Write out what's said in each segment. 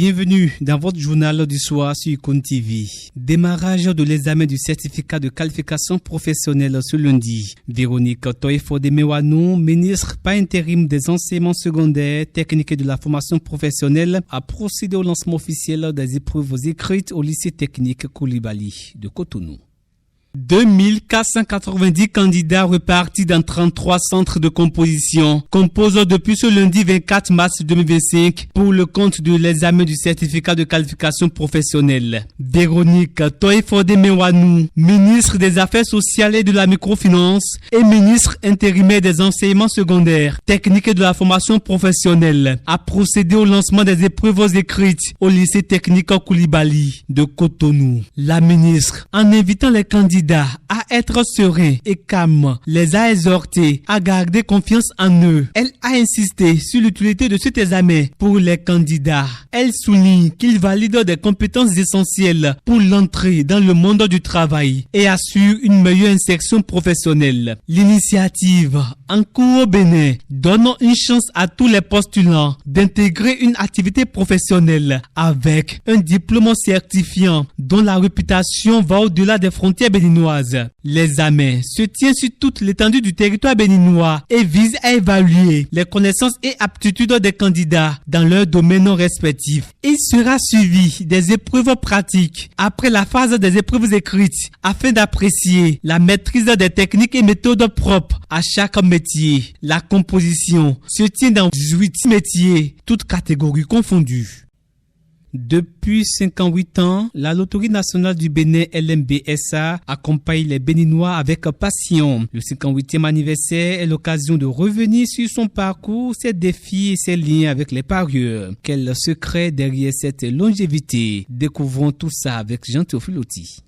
Bienvenue dans votre journal du soir sur Icône TV. Démarrage de l'examen du certificat de qualification professionnelle ce lundi. Véronique Toye-Fodé-Mewanou, ministre par intérim des enseignements secondaires, techniques et de la formation professionnelle, a procédé au lancement officiel des épreuves écrites au lycée technique Koulibaly de Cotonou. 2490 candidats repartis dans 33 centres de composition composent depuis ce lundi 24 mars 2025 pour le compte de l'examen du certificat de qualification professionnelle. Véronique Toye-Fodé-Mewanou, ministre des Affaires sociales et de la microfinance et ministre intérimaire des enseignements secondaires, techniques et de la formation professionnelle, a procédé au lancement des épreuves écrites au lycée technique Koulibaly de Cotonou. La ministre, en invitant les candidats à être sereins et calmes, les a exhortés à garder confiance en eux. Elle a insisté sur l'utilité de cet examen pour les candidats. Elle souligne qu'ils valident des compétences essentielles pour l'entrée dans le monde du travail et assure une meilleure insertion professionnelle. L'initiative en cours au Bénin donne une chance à tous les postulants d'intégrer une activité professionnelle avec un diplôme certifiant dont la réputation va au-delà des frontières béninoises. L'examen se tient sur toute l'étendue du territoire béninois et vise à évaluer les connaissances et aptitudes des candidats dans leurs domaines respectifs. Il sera suivi des épreuves pratiques après la phase des épreuves écrites afin d'apprécier la maîtrise des techniques et méthodes propres à chaque métier. La composition se tient dans 18 métiers, toutes catégories confondues. Depuis 58 ans, la Loterie nationale du Bénin LNB-SA accompagne les Béninois avec passion. Le 58e anniversaire est l'occasion de revenir sur son parcours, ses défis et ses liens avec les parieurs. Quel secret derrière cette longévité? Découvrons tout ça avec Jean-Théophile Oti.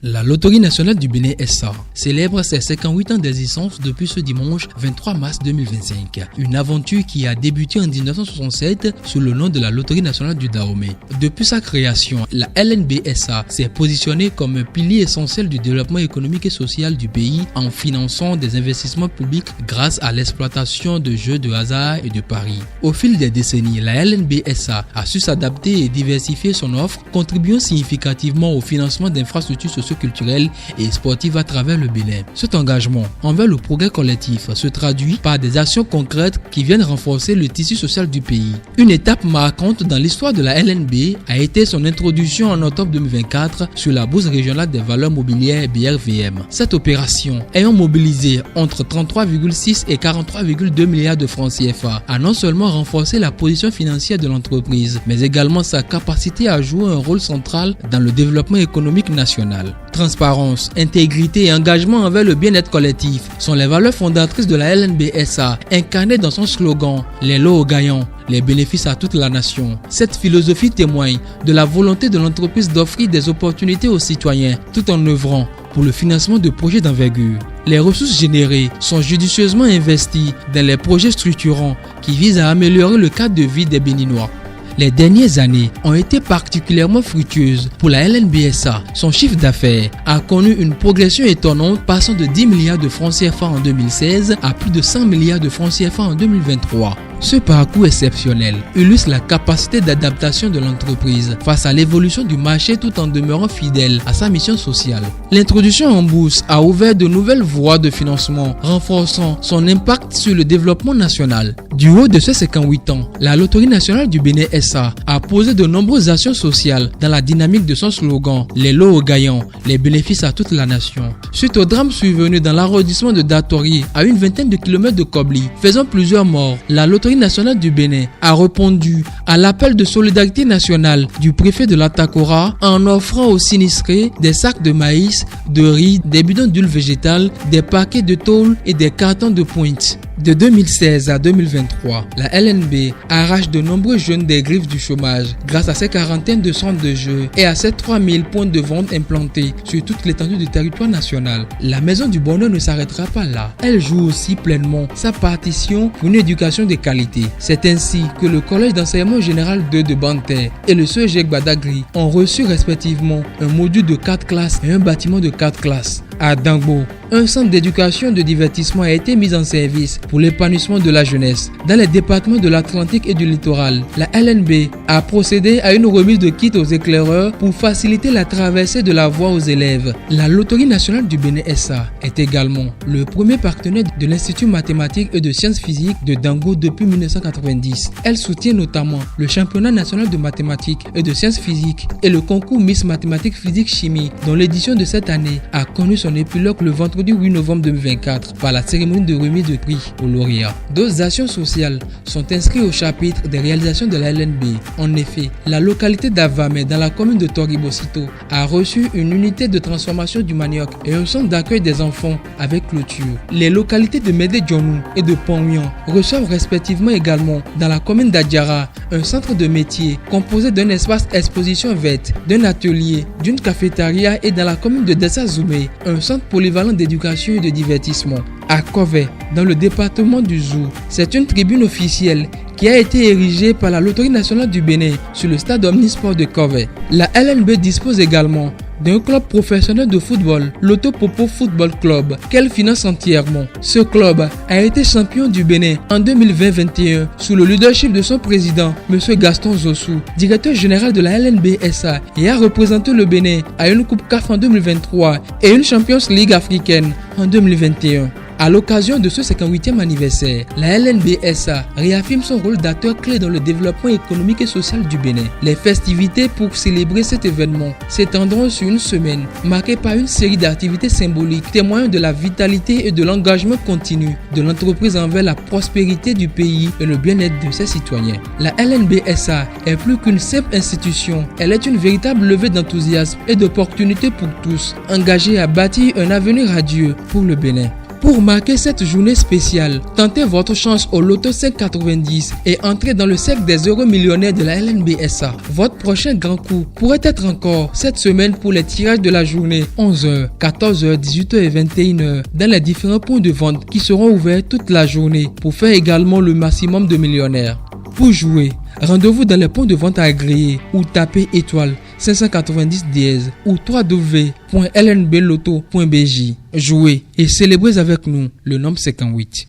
La Loterie nationale du Bénin SA célèbre ses 58 ans d'existence depuis ce dimanche 23 mars 2025. Une aventure qui a débuté en 1967 sous le nom de la Loterie nationale du Dahomey. Depuis sa création, la LNB-SA s'est positionnée comme un pilier essentiel du développement économique et social du pays en finançant des investissements publics grâce à l'exploitation de jeux de hasard et de paris. Au fil des décennies, la LNB-SA a su s'adapter et diversifier son offre, contribuant significativement au financement d'infrastructures culturelle et sportive à travers le Bénin. Cet engagement envers le progrès collectif se traduit par des actions concrètes qui viennent renforcer le tissu social du pays. Une étape marquante dans l'histoire de la LNB a été son introduction en octobre 2024 sur la bourse régionale des valeurs mobilières BRVM. Cette opération, ayant mobilisé entre 33,6 et 43,2 milliards de francs CFA, a non seulement renforcé la position financière de l'entreprise, mais également sa capacité à jouer un rôle central dans le développement économique national. Transparence, intégrité et engagement envers le bien-être collectif sont les valeurs fondatrices de la LNB-SA, incarnées dans son slogan « Les lots aux gagnants, les bénéfices à toute la nation ». Cette philosophie témoigne de la volonté de l'entreprise d'offrir des opportunités aux citoyens tout en œuvrant pour le financement de projets d'envergure. Les ressources générées sont judicieusement investies dans les projets structurants qui visent à améliorer le cadre de vie des Béninois. Les dernières années ont été particulièrement fructueuses pour la LNB-SA. Son chiffre d'affaires a connu une progression étonnante, passant de 10 milliards de francs CFA en 2016 à plus de 100 milliards de francs CFA en 2023. Ce parcours exceptionnel illustre la capacité d'adaptation de l'entreprise face à l'évolution du marché tout en demeurant fidèle à sa mission sociale. L'introduction en bourse a ouvert de nouvelles voies de financement, renforçant son impact sur le développement national. Du haut de ses 58 ans, la Loterie nationale du Bénin SA a posé de nombreuses actions sociales dans la dynamique de son slogan « Les lots aux gagnants, les bénéfices à toute la nation ». Suite au drame survenu dans l'arrondissement de Datori, à une vingtaine de kilomètres de Kobli, faisant plusieurs morts, la Loterie nationale du Bénin a répondu à l'appel de solidarité nationale du préfet de l'Atakora en offrant aux sinistrés des sacs de maïs, de riz, des bidons d'huile végétale, des paquets de tôle et des cartons de pointe. De 2016 à 2023, la LNB arrache de nombreux jeunes des griffes du chômage grâce à ses quarantaines de centres de jeux et à ses 3000 points de vente implantés sur toute l'étendue du territoire national. La Maison du Bonheur ne s'arrêtera pas là. Elle joue aussi pleinement sa partition pour une éducation de qualité. C'est ainsi que le Collège d'enseignement général 2 de Banter et le CEGEC Badagry ont reçu respectivement un module de 4 classes et un bâtiment de 4 classes. À Dangbo, un centre d'éducation et de divertissement a été mis en service pour l'épanouissement de la jeunesse. Dans les départements de l'Atlantique et du littoral, la LNB a procédé à une remise de kits aux éclaireurs pour faciliter la traversée de la voie aux élèves. La Loterie nationale du Bénin SA est également le premier partenaire de l'Institut mathématique et de sciences physiques de Dangbo depuis 1990. Elle soutient notamment le championnat national de mathématiques et de sciences physiques et le concours Miss Mathématiques Physique Chimie, dont l'édition de cette année a connu son épilogue le vendredi 8 novembre 2024 par la cérémonie de remise de prix aux lauréats. D'autres actions sociales sont inscrites au chapitre des réalisations de la LNB. En effet, la localité d'Avamé dans la commune de Toribosito a reçu une unité de transformation du manioc et un centre d'accueil des enfants avec clôture. Les localités de Médé-Djonou et de Pongyan reçoivent respectivement également dans la commune d'Adjara un centre de métier composé d'un espace exposition verte, d'un atelier, d'une cafétéria et dans la commune de Dessa-Zoumé un centre polyvalent d'éducation et de divertissement. À Kové, dans le département du Zou, c'est une tribune officielle qui a été érigée par la Loterie nationale du Bénin sur le stade omnisport de Kové. La LNB dispose également d'un club professionnel de football, l'Autopopo Football Club, qu'elle finance entièrement. Ce club a été champion du Bénin en 2020-21 sous le leadership de son président, M. Gaston Zossou, directeur général de la LNB SA, et a représenté le Bénin à une Coupe CAF en 2023 et une Champions League africaine en 2021. À l'occasion de ce 58e anniversaire, la LNB SA réaffirme son rôle d'acteur clé dans le développement économique et social du Bénin. Les festivités pour célébrer cet événement s'étendront sur une semaine, marquée par une série d'activités symboliques témoignant de la vitalité et de l'engagement continu de l'entreprise envers la prospérité du pays et le bien-être de ses citoyens. La LNB SA est plus qu'une simple institution, elle est une véritable levée d'enthousiasme et d'opportunités pour tous, engagée à bâtir un avenir radieux pour le Bénin. Pour marquer cette journée spéciale, tentez votre chance au loto 590 et entrez dans le cercle des heureux millionnaires de la LNB SA. Votre prochain grand coup pourrait être encore cette semaine pour les tirages de la journée 11h, 14h, 18h et 21h dans les différents points de vente qui seront ouverts toute la journée pour faire également le maximum de millionnaires. Pour jouer, rendez-vous dans les points de vente agréés ou tapez étoile 590 dièse ou www.lnbloto.bj. Jouez et célébrez avec nous le nombre 58.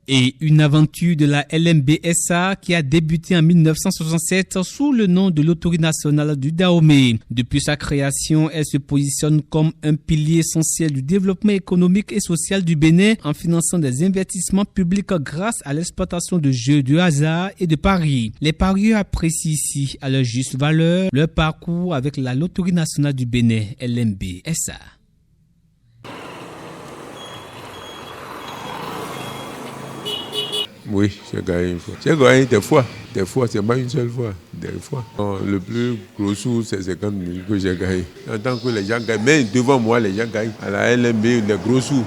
Et une aventure de la LNB-SA qui a débuté en 1967 sous le nom de Loterie nationale du Dahomey. Depuis sa création, elle se positionne comme un pilier essentiel du développement économique et social du Bénin en finançant des investissements publics grâce à l'exploitation de jeux de hasard et de paris. Les parieurs apprécient ici à leur juste valeur leur parcours avec la Loterie nationale du Bénin, LNB-SA. Oui, j'ai gagné une fois. J'ai gagné des fois, c'est pas une seule fois, des fois. Le plus gros sou, c'est 50 000 que j'ai gagné. En tant que les gens gagnent, mais devant moi, les gens gagnent. À la LNB, des gros sous.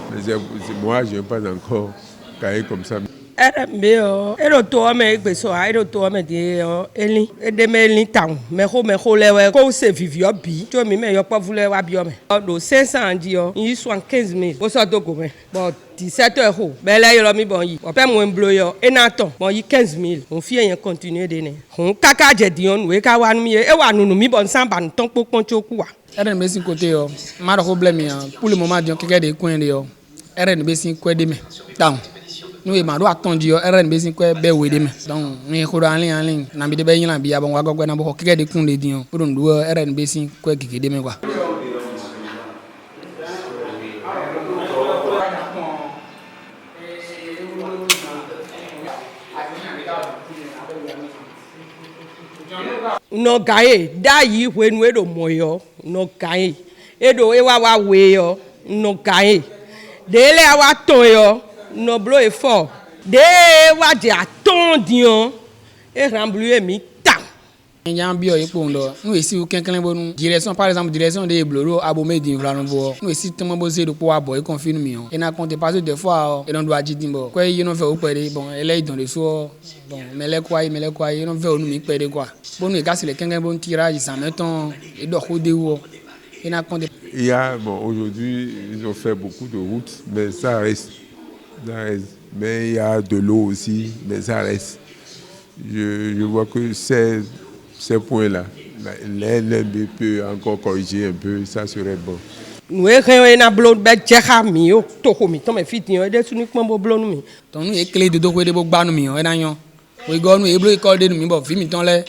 Moi, je n'ai pas encore gagné comme ça. RMB erotoa me gbesoa erotoa me die eli edeme li town me ho lewe ko se vivio bi to mi me yo pa vule wa bi o me do 500 di o yi 75 000 bo so to go me but 17 euros be le yo mi bon yi o pe mo mblo yo enaton bon yi 15 000 on fi yen continuer de ne on kaka je di on we ka wa nu mi e wa nu mi bon san ba nton popon choku wa RNB sin côté yo ma problème pour le moment dion keke de coin de yo RNB sin ko de me town nous avons attendu RNB sin ko be we de me donc ni ko en ligne na bi de be yin la bi ya bon wa gogo na bo keke de kun de dion pour nous RNB sin ko keke de me quoi. no gae da yi hwenu edo moyo no gae edo ewa wa we yo no gae dele awa ton yo no blo e fort de wa de aton dion e ramblu e mi ta Nyan bio yepo ndo nous ici au kenken bonu direction par exemple direction de bloro abomé din vla no bo nous ici tellement bosé de pour aboy confirme mi on et na compte pas des fois et on doit dire dimbo quoi y non fait au père bon elle est dans le soir bon mais les quoi y non fait au nous mi père quoi bon nous gars c'est les kenken bon tirage ça mettons et do ko de wo et na compte il y a bon aujourd'hui ils ont fait beaucoup de routes mais ça reste mais il y a de l'eau aussi mais ça reste je vois que ces points-là, l'LNB peut encore corriger un peu, ça serait bon. Nous avons un blond de Jerami, Tokomi, Tom et Fitty, et des uniquement blond. Donc nous clé de deux de Bogban, et d'agnon. We go, nous éblouis call de nous, Fimiton les.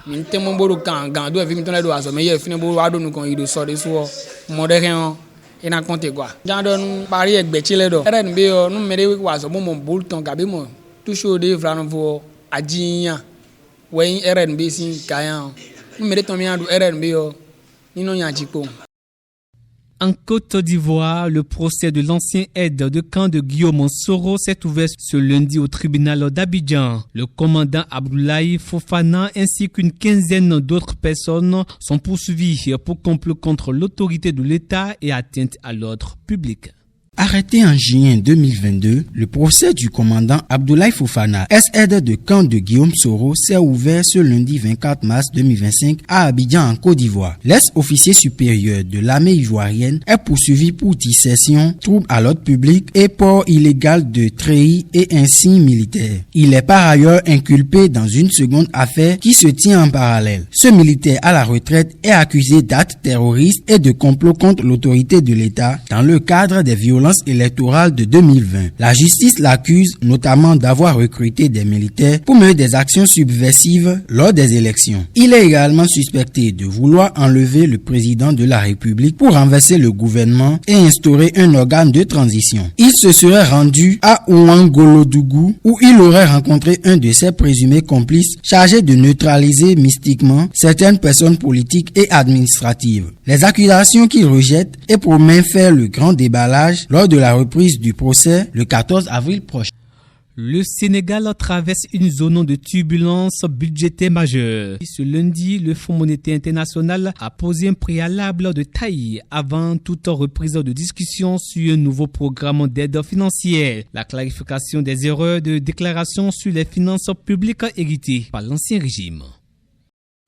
Mintemon bolo kan gando e Fimiton les doigts, mais il finit beau ado nous quand il sort des soirs. Modérien. Et n'a compté quoi. J'adore Paris avec Betchile do. RNB nous mêlé quoi ça bon boule ton gabi mo. Toujours des vran vo adjinya. Ouais RNB sin kayan. Nous mêlé ton mien do RNB ni non yanjiko. En Côte d'Ivoire, le procès de l'ancien aide de camp de Guillaume Soro s'est ouvert ce lundi au tribunal d'Abidjan. Le commandant Abdoulaye Fofana ainsi qu'une quinzaine d'autres personnes sont poursuivis pour complot contre l'autorité de l'État et atteinte à l'ordre public. Arrêté en juin 2022, le procès du commandant Abdoulaye Fofana, ex-aide de camp de Guillaume Soro, s'est ouvert ce lundi 24 mars 2025 à Abidjan en Côte d'Ivoire. L'ex-officier supérieur de l'armée ivoirienne est poursuivi pour dissertation, trouble à l'ordre public et port illégal de treillis et insignes militaires. Il est par ailleurs inculpé dans une seconde affaire qui se tient en parallèle. Ce militaire à la retraite est accusé d'actes terroristes et de complot contre l'autorité de l'État dans le cadre des violences électorale de 2020. La justice l'accuse notamment d'avoir recruté des militaires pour mener des actions subversives lors des élections. Il est également suspecté de vouloir enlever le président de la République pour renverser le gouvernement et instaurer un organe de transition. Il se serait rendu à Ouangolodougou où il aurait rencontré un de ses présumés complices chargé de neutraliser mystiquement certaines personnes politiques et administratives. Les accusations qu'il rejette et promet faire le grand déballage lors de la reprise du procès le 14 avril prochain. Le Sénégal traverse une zone de turbulence budgétaire majeure. Ce lundi, le Fonds monétaire international a posé un préalable de taille avant toute reprise de discussion sur un nouveau programme d'aide financière. La clarification des erreurs de déclaration sur les finances publiques héritées par l'ancien régime.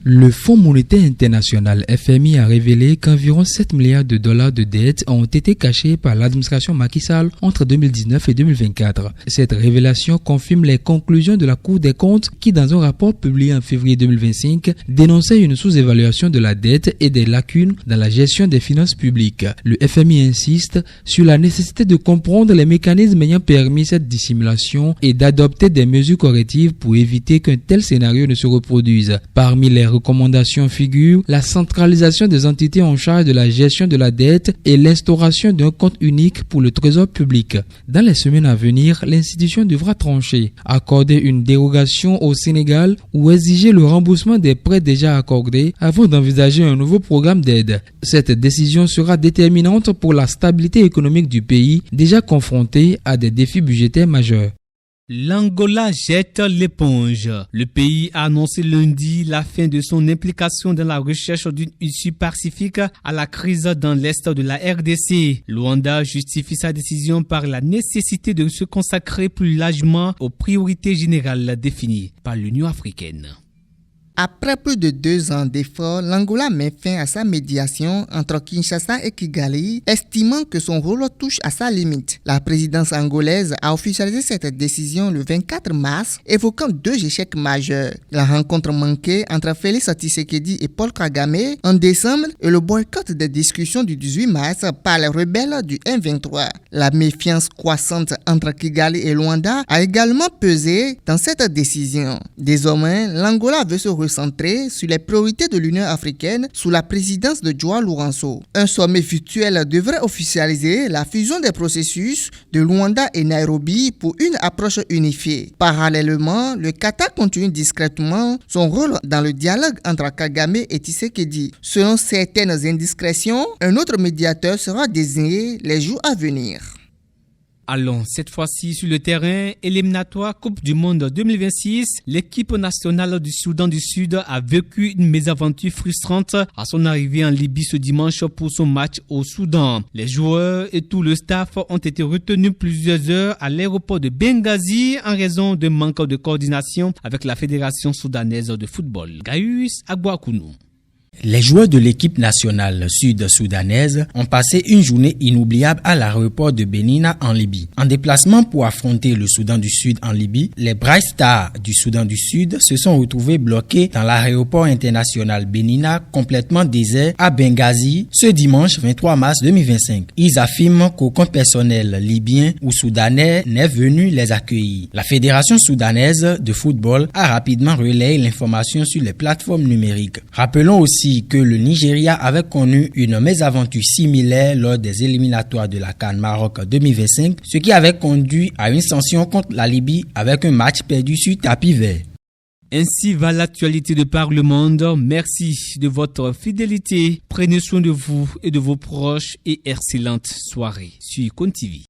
Le Fonds monétaire international FMI a révélé qu'environ 7 milliards de dollars de dettes ont été cachés par l'administration Macky Sall entre 2019 et 2024. Cette révélation confirme les conclusions de la Cour des comptes qui, dans un rapport publié en février 2025, dénonçait une sous-évaluation de la dette et des lacunes dans la gestion des finances publiques. Le FMI insiste sur la nécessité de comprendre les mécanismes ayant permis cette dissimulation et d'adopter des mesures correctives pour éviter qu'un tel scénario ne se reproduise. Parmi les recommandations figurent la centralisation des entités en charge de la gestion de la dette et l'instauration d'un compte unique pour le trésor public. Dans les semaines à venir, l'institution devra trancher, accorder une dérogation au Sénégal ou exiger le remboursement des prêts déjà accordés avant d'envisager un nouveau programme d'aide. Cette décision sera déterminante pour la stabilité économique du pays, déjà confronté à des défis budgétaires majeurs. L'Angola jette l'éponge. Le pays a annoncé lundi la fin de son implication dans la recherche d'une issue pacifique à la crise dans l'est de la RDC. Luanda justifie sa décision par la nécessité de se consacrer plus largement aux priorités générales définies par l'Union africaine. Après plus de 2 ans d'efforts, l'Angola met fin à sa médiation entre Kinshasa et Kigali, estimant que son rôle touche à sa limite. La présidence angolaise a officialisé cette décision le 24 mars, évoquant 2 échecs majeurs. La rencontre manquée entre Félix Tshisekedi et Paul Kagame en décembre et le boycott des discussions du 18 mars par les rebelles du M23. La méfiance croissante entre Kigali et Luanda a également pesé dans cette décision. Désormais, l'Angola veut se centré sur les priorités de l'Union africaine sous la présidence de Joao Lourenço. Un sommet virtuel devrait officialiser la fusion des processus de Luanda et Nairobi pour une approche unifiée. Parallèlement, le Qatar continue discrètement son rôle dans le dialogue entre Kagame et Tshisekedi. Selon certaines indiscrétions, un autre médiateur sera désigné les jours à venir. Allons, cette fois-ci sur le terrain, éliminatoire Coupe du Monde 2026, l'équipe nationale du Soudan du Sud a vécu une mésaventure frustrante à son arrivée en Libye ce dimanche pour son match au Soudan. Les joueurs et tout le staff ont été retenus plusieurs heures à l'aéroport de Benghazi en raison d'un manque de coordination avec la Fédération soudanaise de football. Gaius Agboakounou. Les joueurs de l'équipe nationale sud-soudanaise ont passé une journée inoubliable à l'aéroport de Benina en Libye. En déplacement pour affronter le Soudan du Sud en Libye, les Bright Stars du Soudan du Sud se sont retrouvés bloqués dans l'aéroport international Benina complètement désert à Benghazi ce dimanche 23 mars 2025. Ils affirment qu'aucun personnel libyen ou soudanais n'est venu les accueillir. La Fédération soudanaise de football a rapidement relayé l'information sur les plateformes numériques. Rappelons aussi que le Nigeria avait connu une mésaventure similaire lors des éliminatoires de la CAN Maroc 2025, ce qui avait conduit à une sanction contre la Libye avec un match perdu sur tapis vert. Ainsi va l'actualité de par le monde. Merci de votre fidélité. Prenez soin de vous et de vos proches et excellente soirée sur Cône TV.